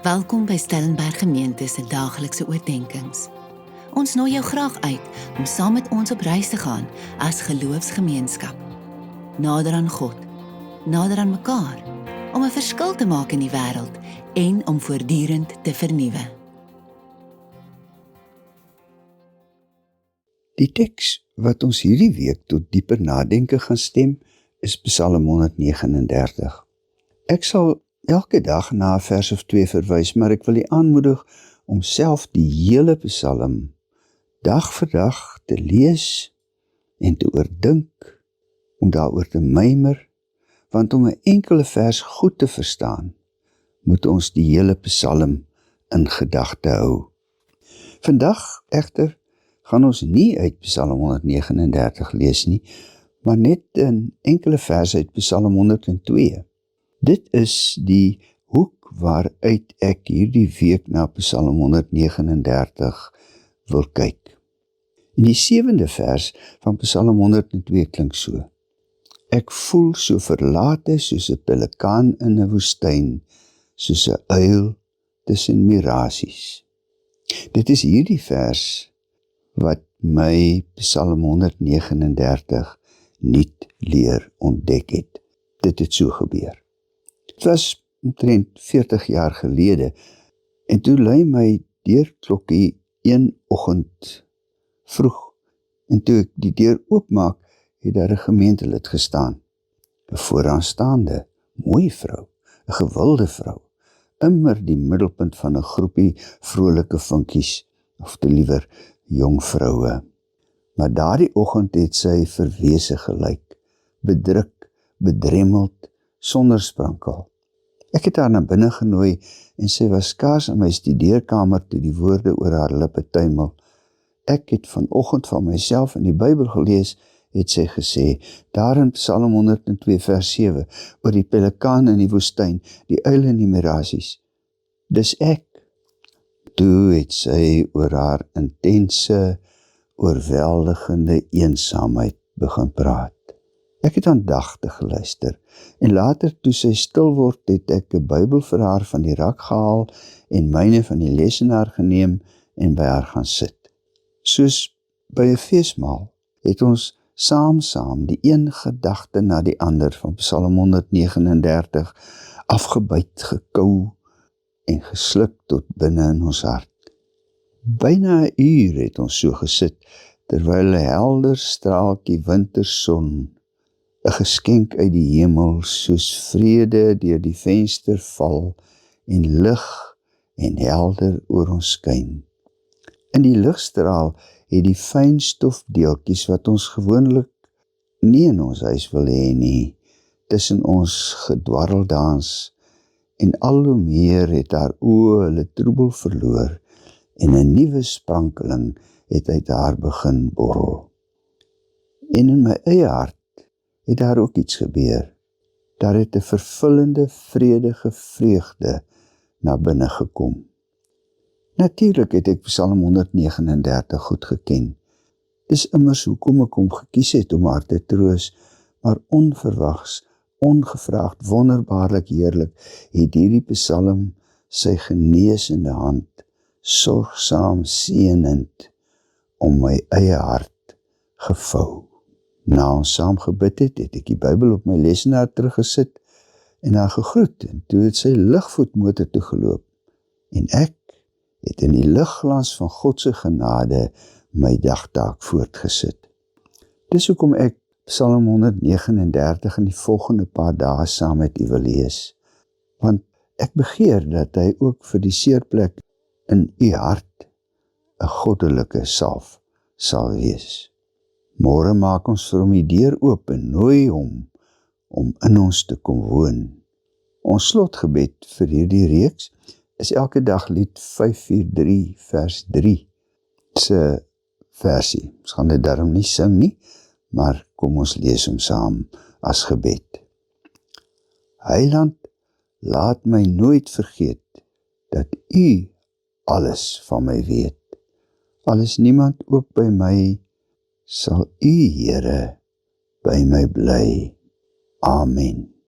Welkom by Stellenberg Gemeente se daaglikse oordeenkings. Ons nooi jou graag uit om saam met ons op reis te gaan as geloofsgemeenskap. Nader aan God, nader aan mekaar, om 'n verskil te maak in die wêreld en om voortdurend te vernuwe. Die teks wat ons hierdie week tot dieper nadenke gaan stem, is Psalm 139. Ek sal elke dag na 'n vers of 2 verwys, maar ek wil u aanmoedig om self die hele Psalm dag vir dag te lees en te oordink, om daaroor te mymer, want om 'n enkele vers goed te verstaan, moet ons die hele Psalm in gedagte hou. Vandag egter gaan ons nie uit Psalm 139 lees nie, maar net 'n enkele vers uit Psalm 102. Dit is die hoek waaruit ek hierdie week na Psalm 139 wil kyk. En die 7de vers van Psalm 102 klink so: Ek voel so verlate soos 'n pelikaan in 'n woestyn, soos 'n uil tussen mirasies. Dit is hierdie vers wat my Psalm 139 nuut leer ontdek het. Dit het so gebeur. Het was omtrent 40 jaar gelede, en toe lui my deurklokkie een oggend vroeg, en toe ek die deur oopmaak, het daar 'n gemeentelid gestaan. 'n Vooraanstaande, mooi vrou, 'n gewilde vrou, immer die middelpunt van 'n groepie vrolike vinkies, of te liewer jong vroue. Maar daardie oggend het sy verwese gelyk, bedruk, bedremmeld, sonder sprankel. Ek het haar na binne genooi en sy was skaars in my studeerkamer toe die woorde oor haar lippe tuimel. Ek het vanoggend van myself in die Bybel gelees, het sy gesê, daar in Psalm 102 vers 7, oor die pelikaan in die woestyn, die uil in die mirasies. Dis ek. Toe het sy oor haar intense, oorweldigende eensaamheid begin praat. Ek het aandagtig geluister, en later toe sy stil word, het ek 'n Bybel vir haar van die rak gehaal en myne van die lesenaar geneem en by haar gaan sit. Soos by 'n feesmaal het ons saam die een gedagte na die ander van Psalm 139 afgebyt, gekou en gesluk tot binne in ons hart. Byna 'n uur het ons so gesit, terwyl 'n helder straaltjie winterson, 'n geskenk uit die hemel, soos vrede deur die venster val en lig en helder oor ons skyn. In die ligstraal het die fynstofdeeltjies wat ons gewoonlik nie in ons huis wil hê nie, tussen ons gedwarreldans, en al hoe meer het haar oë hulle troebel verloor, en 'n nuwe sprankeling het uit haar begin borrel. En in my eie hart het daar ook iets gebeur. Daar het 'n vervullende, vredige vreugde na binne gekom. Natuurlik het ek Psalm 139 goed geken. Dis immers hoekom ek hom gekies het om haar te troos, maar onverwags, ongevraagd, wonderbaarlik heerlik, het hierdie Psalm sy geneesende hand, sorgsaam seënend, om my eie hart gevou. Na ons saam gebid het ek die Bybel op my lesenaar teruggesit en haar gegroet, en toe het sy ligvoet motor toe geloop, en ek het in die ligglans van God se genade my dagtaak voortgesit. Dis hoekom ek Psalm 139 in die volgende paar dae saam met u wil lees, want ek begeer dat hy ook vir die seerplek in u hart 'n goddelike salf sal wees. Môre maak ons vir hom die deur oop en nooi hom om in ons te kom woon. Ons slotgebed vir hierdie reeks is elke dag lied 543 vers 3 se versie. Ons gaan dit daarom nie sing nie, maar kom ons lees hom saam as gebed. Heiland, laat my nooit vergeet dat u alles van my weet. Al is niemand ook by my, sal u, Here, by my bly. Amen.